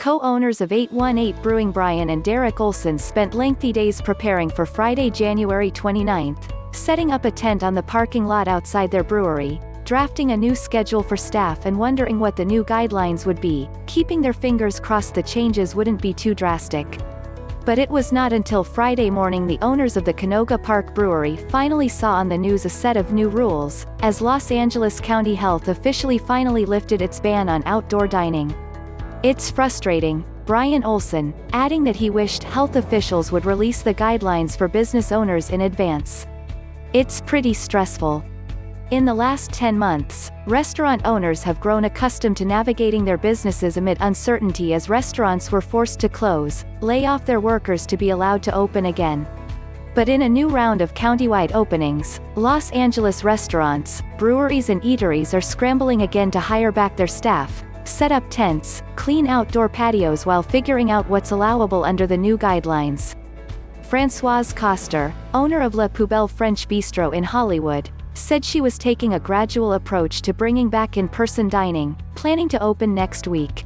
Co-owners of 818 Brewing Bryan and Derrick Olson spent lengthy days preparing for Friday, January 29th, setting up a tent on the parking lot outside their brewery, drafting a new schedule for staff and wondering what the new guidelines would be, keeping their fingers crossed the changes wouldn't be too drastic. But it was not until Friday morning the owners of the Canoga Park brewery finally saw on the news a set of new rules, as Los Angeles County Health officially finally lifted its ban on outdoor dining. "It's frustrating," Bryan Olson, adding that he wished health officials would release the guidelines for business owners in advance. "It's pretty stressful. In the last 10 months, restaurant owners have grown accustomed to navigating their businesses amid uncertainty as restaurants were forced to close, lay off their workers to be allowed to open again. But in a new round of countywide openings, Los Angeles restaurants, breweries and eateries are scrambling again to hire back their staff, set up tents, clean outdoor patios while figuring out what's allowable under the new guidelines." Francoise Koster, owner of Poubelle French Bistro in Hollywood, said she was taking a gradual approach to bringing back in-person dining, planning to open next week.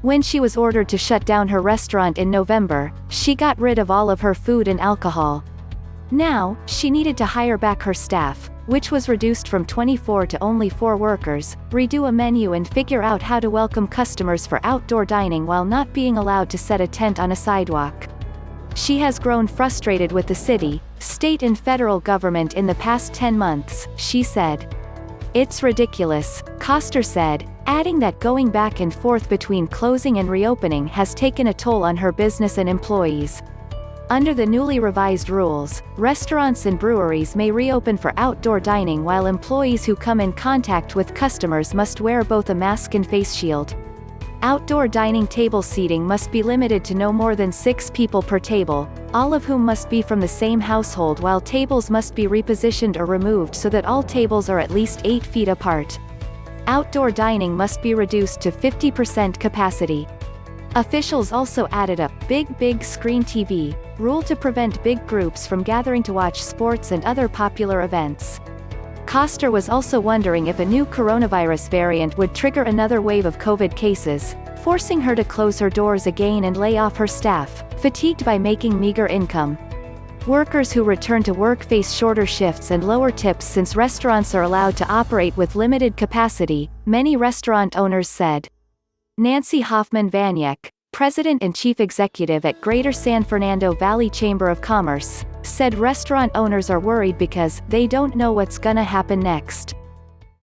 When she was ordered to shut down her restaurant in November, she got rid of all of her food and alcohol. Now, she needed to hire back her staff, which was reduced from 24 to only 4 workers, redo a menu and figure out how to welcome customers for outdoor dining while not being allowed to set a tent on a sidewalk. She has grown frustrated with the city, state and federal government in the past 10 months, she said. "It's ridiculous," Koster said, adding that going back and forth between closing and reopening has taken a toll on her business and employees. Under the newly revised rules, restaurants and breweries may reopen for outdoor dining while employees who come in contact with customers must wear both a mask and face shield. Outdoor dining table seating must be limited to no more than 6 people per table, all of whom must be from the same household, while tables must be repositioned or removed so that all tables are at least 8 feet apart. Outdoor dining must be reduced to 50% capacity. Officials also added a big screen TV rule to prevent big groups from gathering to watch sports and other popular events. Koster was also wondering if a new coronavirus variant would trigger another wave of COVID cases, forcing her to close her doors again and lay off her staff, fatigued by making meager income. Workers who return to work face shorter shifts and lower tips since restaurants are allowed to operate with limited capacity, many restaurant owners said. Nancy Hoffman Vanyek, president and chief executive at Greater San Fernando Valley Chamber of Commerce, said restaurant owners are worried because they don't know what's gonna happen next.